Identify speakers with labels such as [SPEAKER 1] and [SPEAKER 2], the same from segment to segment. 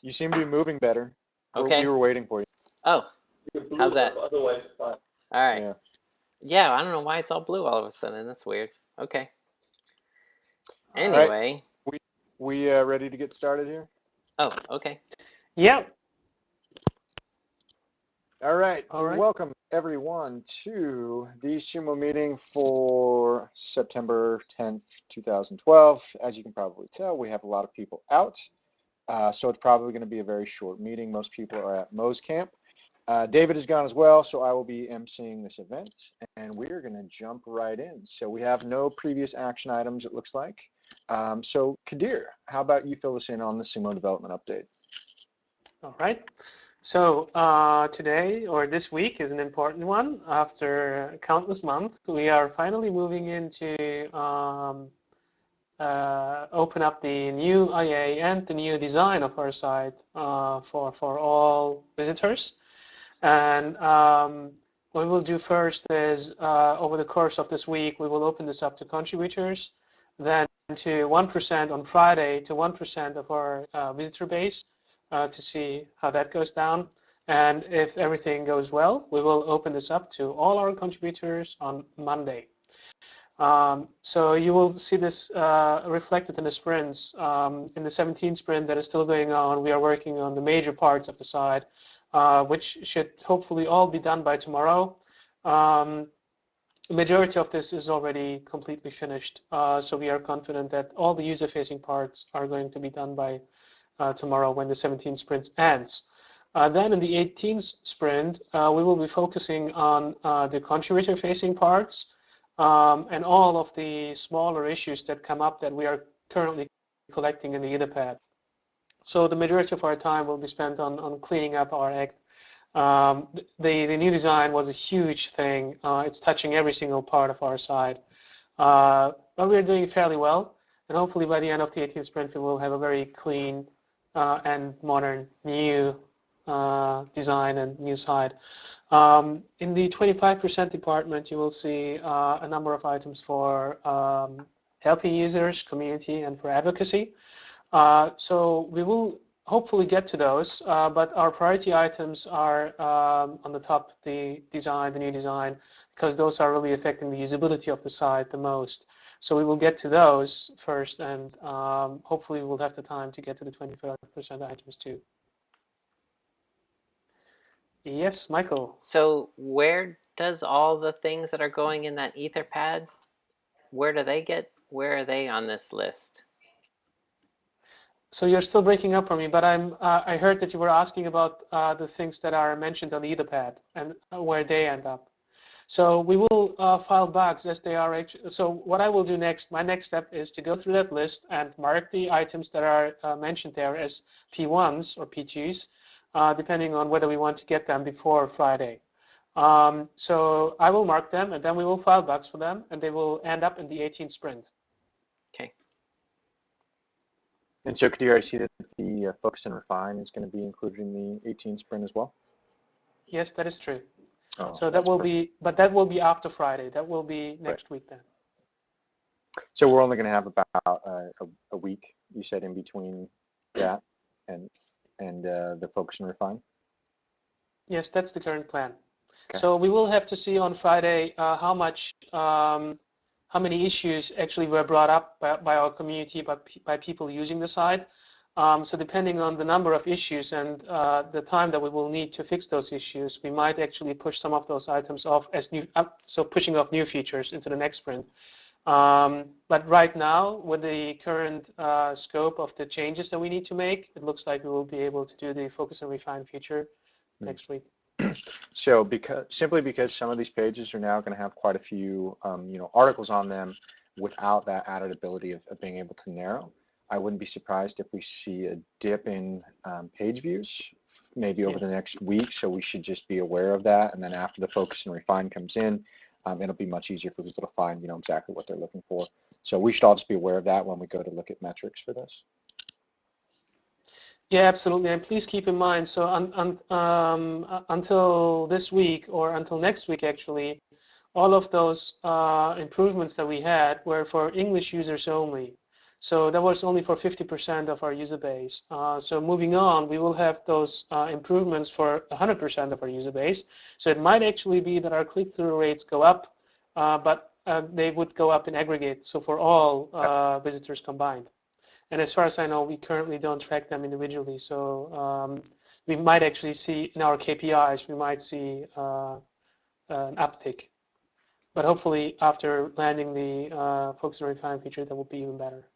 [SPEAKER 1] You seem to be moving better. We
[SPEAKER 2] Okay.
[SPEAKER 1] were waiting for you.
[SPEAKER 2] Oh,
[SPEAKER 3] You're blue,
[SPEAKER 2] how's that?
[SPEAKER 3] otherwise fine.
[SPEAKER 2] All right.
[SPEAKER 1] Yeah.
[SPEAKER 2] Yeah, I don't know why it's all blue all of a sudden. That's weird. Okay.
[SPEAKER 1] All right.
[SPEAKER 2] Anyway.
[SPEAKER 1] We ready to get started here?
[SPEAKER 2] Oh, okay.
[SPEAKER 4] Yeah.
[SPEAKER 1] All right.
[SPEAKER 4] All right.
[SPEAKER 1] Welcome everyone to the SUMO meeting for September 10th, 2012. As you can probably tell, we have a lot of people out. So it's probably going to be a very short meeting. Most people are at Mo's camp. David is gone as well, so I will be emceeing this event, and we're going to jump right in. So we have no previous action items, it looks like. So Kadir, how about you fill us in on the SUMO development update?
[SPEAKER 4] All right. So today or this week is an important one. After countless months, we are finally moving into open up the new IA and the new design of our site for all visitors. And what we'll do first is over the course of this week, we will open this up to contributors, then to 1% on Friday, to 1% of our visitor base to see how that goes down. And if everything goes well, we will open this up to all our contributors on Monday. So you will see this reflected in the sprints. In the 17th sprint that is still going on, we are working on the major parts of the site, which should hopefully all be done by tomorrow. The majority of this is already completely finished, so we are confident that all the user-facing parts are going to be done by tomorrow when the 17th sprint ends. Then in the 18th sprint, we will be focusing on the contributor-facing parts, and all of the smaller issues that come up that we are currently collecting in the Etherpad. So the majority of our time will be spent on cleaning up our act. The new design was a huge thing. It's touching every single part of our site. But we're doing fairly well. And hopefully by the end of the 18th sprint, we will have a very clean and modern new design and new site. In the 25% department, you will see a number of items for helping users, community, and for advocacy. So we will hopefully get to those, but our priority items are on the top, the design, the new design, because those are really affecting the usability of the site the most. So we will get to those first, and hopefully we'll have the time to get to the 25% items too. Yes, Michael.
[SPEAKER 2] So where does all the things that are going in that Etherpad, where are they on this list?
[SPEAKER 4] So you're still breaking up for me, but I heard that you were asking about the things that are mentioned on the Etherpad and where they end up. So we will file bugs as they are. So what I will do next, my next step is to go through that list and mark the items that are mentioned there as P1s or P2s, depending on whether we want to get them before Friday. So I will mark them, and then we will file bugs for them, and they will end up in the 18th sprint.
[SPEAKER 2] Okay.
[SPEAKER 1] And so Kadir, I see that the focus and refine is going to be included in the 18th sprint as well.
[SPEAKER 4] Yes, that is true.
[SPEAKER 1] Oh,
[SPEAKER 4] so that will be, but that will be after Friday. That will be next week then.
[SPEAKER 1] So we're only going to have about a week, you said, in between that and the focus and refine?
[SPEAKER 4] Yes, that's the current plan.
[SPEAKER 1] Okay.
[SPEAKER 4] So we will have to see on Friday how many issues actually were brought up by our community, by people using the site. So depending on the number of issues and the time that we will need to fix those issues, we might actually push some of those items off as new, so pushing off new features into the next sprint. But right now, with the current scope of the changes that we need to make, it looks like we will be able to do the focus and refine feature next week.
[SPEAKER 1] So simply because some of these pages are now going to have quite a few articles on them without that added ability of being able to narrow, I wouldn't be surprised if we see a dip in page views maybe over the next week. So we should just be aware of that. And then after the focus and refine comes in, it'll be much easier for people to find exactly what they're looking for. So we should all just be aware of that when we go to look at metrics for this.
[SPEAKER 4] Yeah, absolutely. And please keep in mind, so until this week or until next week, actually, all of those improvements that we had were for English users only. So that was only for 50% of our user base. So moving on, we will have those improvements for 100% of our user base. So it might actually be that our click-through rates go up, but they would go up in aggregate, so for all visitors combined. And as far as I know, we currently don't track them individually. So we might actually see in our KPIs, we might see an uptick. But hopefully, after landing the focus on refinement feature, that will be even better.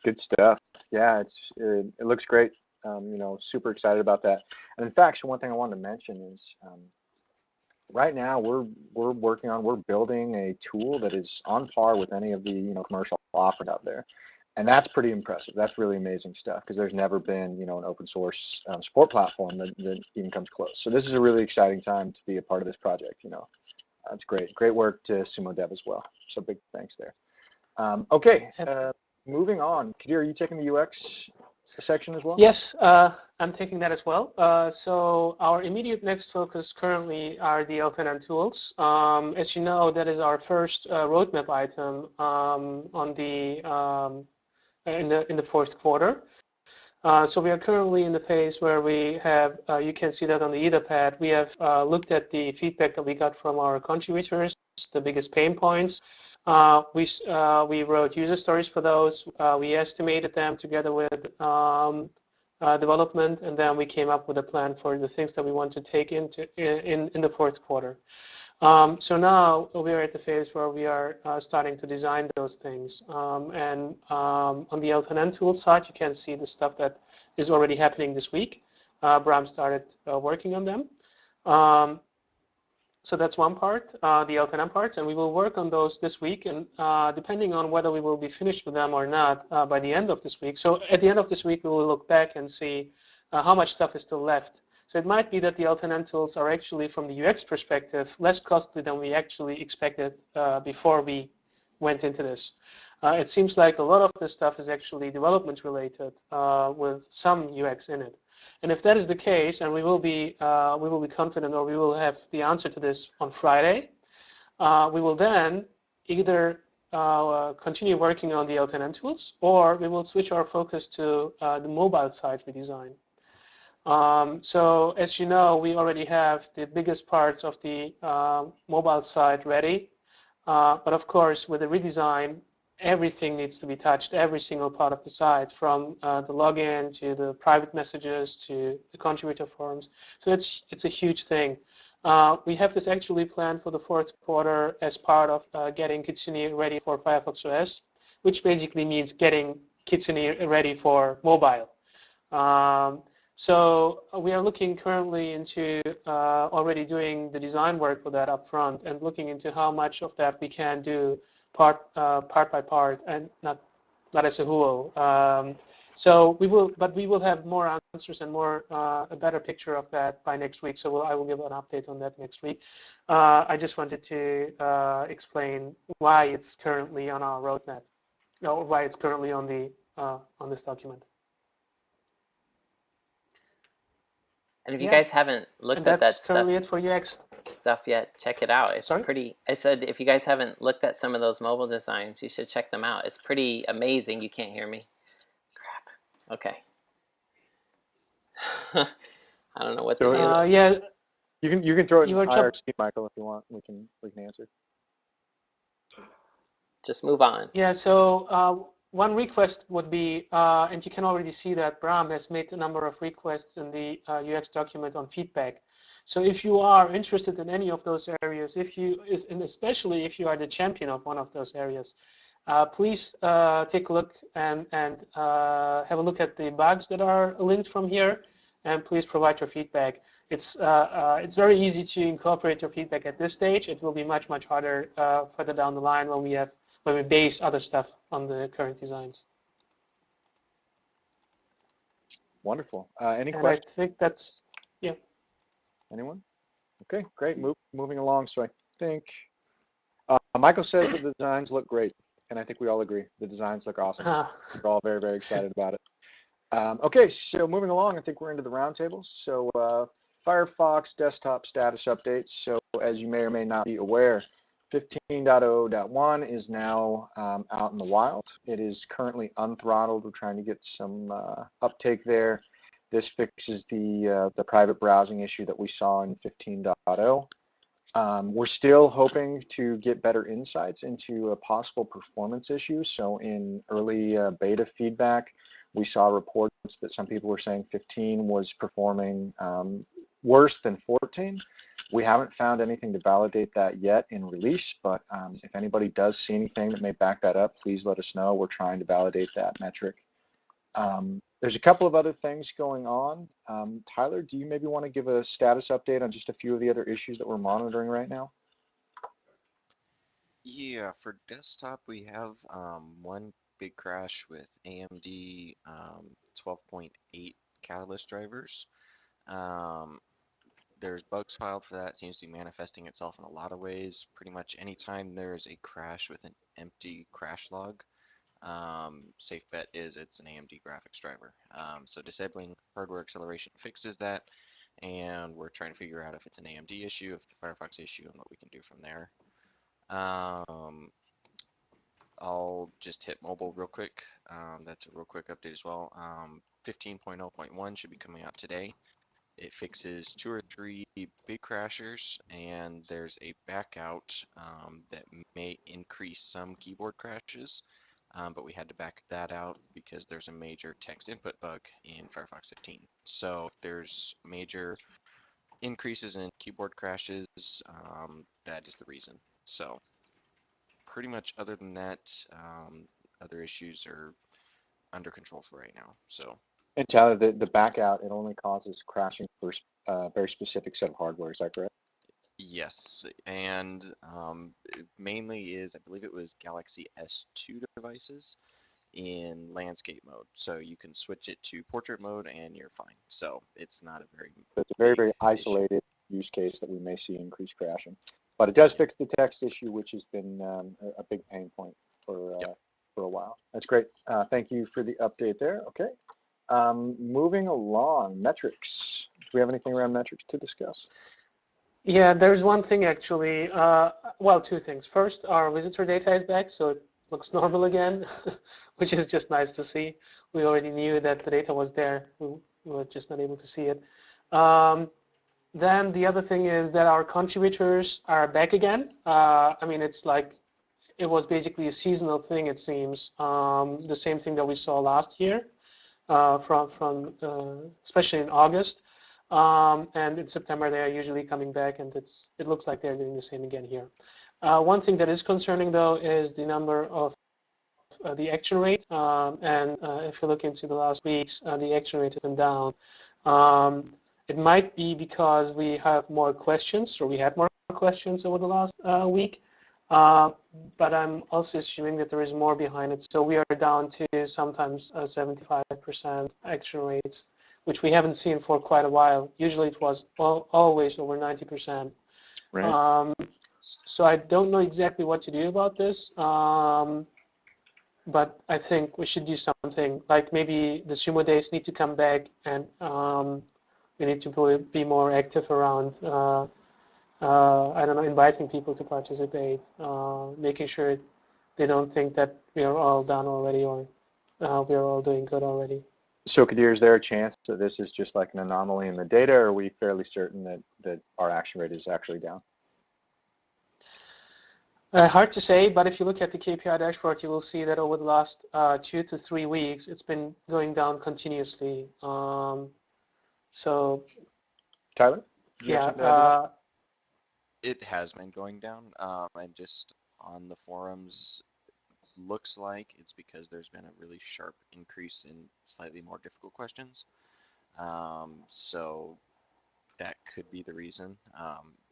[SPEAKER 1] Good stuff. Yeah, it looks great. You know, super excited about that. And in fact, so one thing I wanted to mention is right now we're building a tool that is on par with any of the commercial offered out there, and that's pretty impressive. That's really amazing stuff because there's never been an open source support platform that even comes close. So this is a really exciting time to be a part of this project. That's great work to SUMO Dev as well. So big thanks there. Okay, moving on. Kadir, are you taking the UX section as well?
[SPEAKER 4] Yes, I'm taking that as well. So our immediate next focus currently are the LTNN tools. As you know, that is our first roadmap item on the in the fourth quarter. So we are currently in the phase where we have, you can see that on the Etherpad, we have looked at the feedback that we got from our contributors, the biggest pain points. We wrote user stories for those. We estimated them together with development, and then we came up with a plan for the things that we want to take into in the fourth quarter. So now we are at the phase where we are starting to design those things. And on the LTNN tool side, you can see the stuff that is already happening this week. Bram started working on them. So that's one part, the LTNN parts, and we will work on those this week. And depending on whether we will be finished with them or not by the end of this week. So at the end of this week, we will look back and see how much stuff is still left. So it might be that the LTNN tools are actually, from the UX perspective, less costly than we actually expected before we went into this. It seems like a lot of this stuff is actually development related with some UX in it. And if that is the case, and we will be confident, or we will have the answer to this on Friday, we will then either continue working on the LTNN tools, or we will switch our focus to the mobile side redesign. So as you know, we already have the biggest parts of the mobile side ready. But of course, with the redesign, everything needs to be touched, every single part of the site, from the login to the private messages to the contributor forums. So it's a huge thing. We have this actually planned for the fourth quarter as part of getting Kitsune ready for Firefox OS, which basically means getting Kitsune ready for mobile. So we are looking currently into already doing the design work for that up front, and looking into how much of that we can do part by part, and not as a whole. So we will have more answers and a better picture of that by next week. So I will give an update on that next week. I just wanted to explain why it's currently on our roadmap, or why it's currently on this document.
[SPEAKER 2] And if you guys haven't looked at that
[SPEAKER 4] currently it for UX
[SPEAKER 2] stuff yet, check it out. It's pretty. I said if you guys haven't looked at some of those mobile designs, you should check them out. It's pretty amazing. You can't hear me. Crap. Okay. I don't know what the deal is.
[SPEAKER 4] Yeah.
[SPEAKER 1] You can throw it in IRC, Michael, if you want. We can answer.
[SPEAKER 2] Just move on.
[SPEAKER 4] Yeah. So one request would be, and you can already see that Bram has made a number of requests in the UX document on feedback. So if you are interested in any of those areas, and especially if you are the champion of one of those areas, please take a look and have a look at the bugs that are linked from here, and please provide your feedback. It's very easy to incorporate your feedback at this stage. It will be much harder further down the line when we base other stuff on the current designs.
[SPEAKER 1] Wonderful. Any questions?
[SPEAKER 4] I think that's, yeah.
[SPEAKER 1] Anyone? Okay, great. Moving along. So I think Michael says the designs look great, and I think we all agree. The designs look awesome. We're all very, very excited about it. Okay, so moving along, I think we're into the roundtables. So Firefox desktop status updates. So as you may or may not be aware, 15.0.1 is now out in the wild. It is currently unthrottled. We're trying to get some uptake there. This fixes the private browsing issue that we saw in 15.0. We're still hoping to get better insights into a possible performance issue. So in early beta feedback, we saw reports that some people were saying 15 was performing worse than 14. We haven't found anything to validate that yet in release, but if anybody does see anything that may back that up, please let us know. We're trying to validate that metric. There's a couple of other things going on. Tyler, do you maybe want to give a status update on just a few of the other issues that we're monitoring right now?
[SPEAKER 3] Yeah, for desktop, we have one big crash with AMD 12.8 Catalyst drivers. There's bugs filed for that. It seems to be manifesting itself in a lot of ways. Pretty much anytime there's a crash with an empty crash log, safe bet is it's an AMD graphics driver. So disabling hardware acceleration fixes that, and we're trying to figure out if it's an AMD issue, if it's a Firefox issue, and what we can do from there. I'll just hit mobile real quick. That's a real quick update as well. 15.0.1 should be coming out today. It fixes 2 or 3 big crashers, and there's a backout that may increase some keyboard crashes, but we had to back that out because there's a major text input bug in Firefox 15. So if there's major increases in keyboard crashes, that is the reason. So pretty much other than that, other issues are under control for right now. So.
[SPEAKER 1] And Tyler, the back out, it only causes crashing for a very specific set of hardware. Is that correct?
[SPEAKER 3] Yes, and it mainly is, I believe it was Galaxy S2 devices in landscape mode. So you can switch it to portrait mode and you're fine. So it's not a very
[SPEAKER 1] It's a very isolated use case that we may see increased crashing. But it does fix the text issue, which has been a big pain point for a while. That's great. Thank you for the update there. Okay. Moving along, metrics. Do we have anything around metrics to discuss?
[SPEAKER 4] Yeah, there's one thing actually. Well, two things. First, our visitor data is back, so it looks normal again, which is just nice to see. We already knew that the data was there. We were just not able to see it. Then the other thing is that our contributors are back again. I mean, it's like it was basically a seasonal thing, it seems. The same thing that we saw last year, from especially in August. And in September, they are usually coming back, and it looks like they're doing the same again here. One thing that is concerning, though, is the number of the action rate. And if you look into the last weeks, the action rate has been down. It might be because we have more questions, or we had more questions over the last week. But I'm also assuming that there is more behind it. So we are down to sometimes 75% action rates, which we haven't seen for quite a while. Usually it was always over 90%.
[SPEAKER 1] Right.
[SPEAKER 4] So I don't know exactly what to do about this. But I think we should do something, like maybe the SUMO days need to come back, and we need to be more active around, I don't know, inviting people to participate, making sure they don't think that we are all done already, or we are all doing good already.
[SPEAKER 1] So Kadir, is there a chance that this is just like an anomaly in the data, or are we fairly certain that our action rate is actually down?
[SPEAKER 4] Hard to say, but if you look at the KPI dashboard, you will see that over the last 2 to 3 weeks, it's been going down continuously.
[SPEAKER 1] Tyler?
[SPEAKER 4] Yeah.
[SPEAKER 3] It has been going down, and just on the forums, looks like it's because there's been a really sharp increase in slightly more difficult questions. So that could be the reason.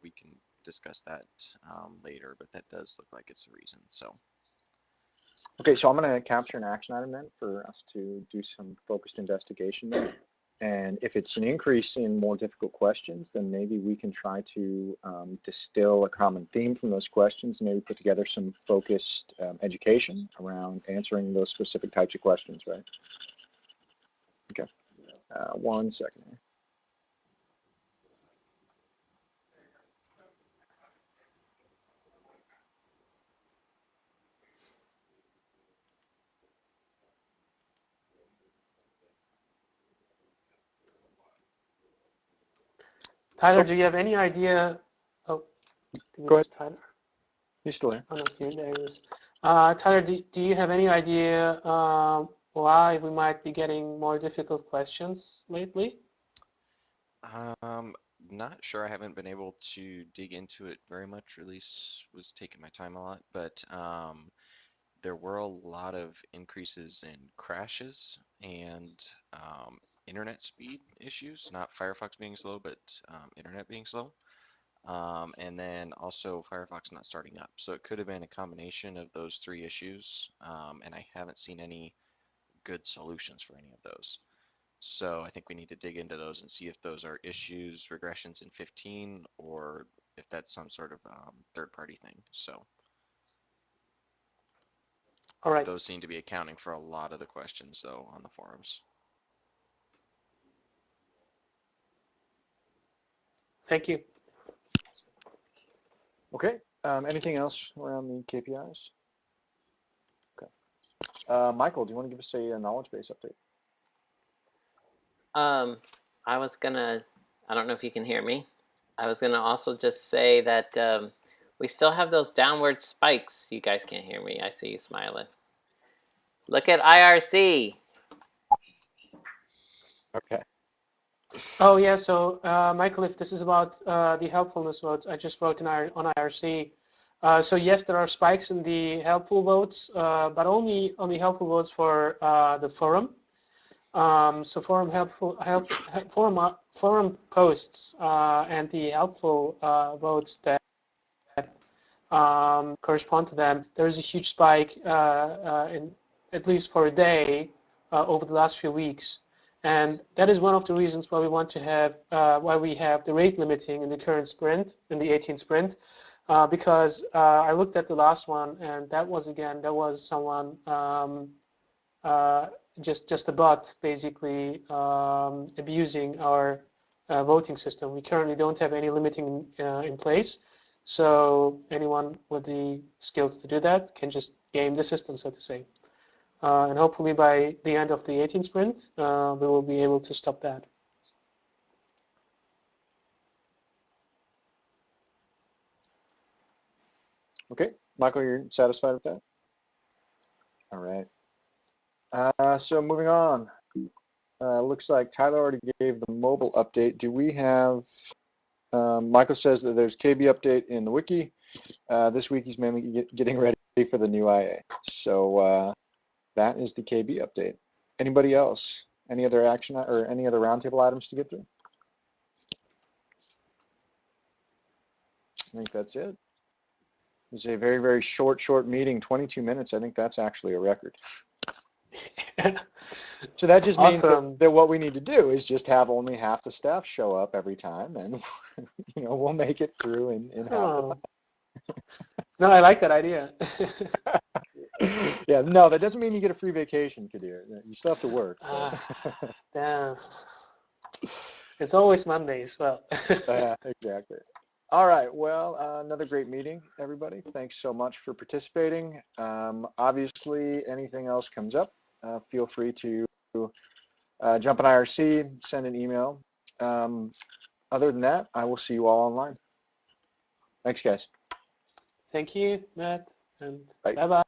[SPEAKER 3] We can discuss that later, but that does look like it's the reason. So.
[SPEAKER 1] Okay, so I'm going to capture an action item then for us to do some focused investigation there. And if it's an increase in more difficult questions, then maybe we can try to distill a common theme from those questions, and maybe put together some focused education around answering those specific types of questions, right? Okay, 1 second.
[SPEAKER 4] Tyler,
[SPEAKER 1] Oh.
[SPEAKER 4] do you have any idea? Oh, I think
[SPEAKER 1] Go
[SPEAKER 4] it's
[SPEAKER 1] ahead.
[SPEAKER 4] Tyler.
[SPEAKER 1] He's still here.
[SPEAKER 4] Oh, no, there he is. Tyler, do you have any idea why we might be getting more difficult questions lately?
[SPEAKER 3] Not sure. I haven't been able to dig into it very much. Release was taking my time a lot, but there were a lot of increases in crashes and internet speed issues. Not Firefox being slow, but internet being slow. And then also Firefox not starting up. So it could have been a combination of those three issues, and I haven't seen any good solutions for any of those. So I think we need to dig into those and see if those are issues, regressions in 15, or if that's some sort of third-party thing. So
[SPEAKER 4] All right.
[SPEAKER 3] those seem to be accounting for a lot of the questions, though, on the forums.
[SPEAKER 4] Thank you.
[SPEAKER 1] Okay. Anything else around the KPIs? Okay. Michael, do you want to give us a knowledge base update?
[SPEAKER 2] I was gonna, I don't know if you can hear me. I was gonna also just say that we still have those downward spikes. You guys can't hear me. I see you smiling. Look at IRC.
[SPEAKER 1] Okay.
[SPEAKER 4] Oh yeah, so Michael, if this is about the helpfulness votes, I just wrote on IRC. So yes, there are spikes in the helpful votes, but only on the helpful votes for the forum. So forum posts and the helpful votes that correspond to them. There is a huge spike in at least for a day over the last few weeks. And that is one of the reasons why we want to have, why we have the rate limiting in the current sprint, in the 18 sprint, because I looked at the last one, and that was someone just a bot basically abusing our voting system. We currently don't have any limiting in place, so anyone with the skills to do that can just game the system, so to say. And hopefully by the end of the 18 sprint, we will be able to stop that.
[SPEAKER 1] Okay. Michael, you're satisfied with that? All right. So moving on. Looks like Tyler already gave the mobile update. Do we have, Michael says that there's KB update in the wiki. This week he's mainly getting ready for the new IA. So that is the KB update. Anybody else? Any other action or any other roundtable items to get through? I think that's it. It's a very, very short meeting, 22 minutes. I think that's actually a record. So that just means that what we need to do is just have only half the staff show up every time, and we'll make it through in half the time.
[SPEAKER 4] No, I like that idea.
[SPEAKER 1] Yeah, no, that doesn't mean you get a free vacation, Kadir. You still have to work.
[SPEAKER 4] Damn. It's always Mondays. Well.
[SPEAKER 1] Yeah, exactly. All right. Well, another great meeting, everybody. Thanks so much for participating. Obviously, anything else comes up, feel free to jump on IRC, send an email. Other than that, I will see you all online. Thanks, guys.
[SPEAKER 4] Thank you, Matt, and
[SPEAKER 1] bye.
[SPEAKER 4] bye-bye.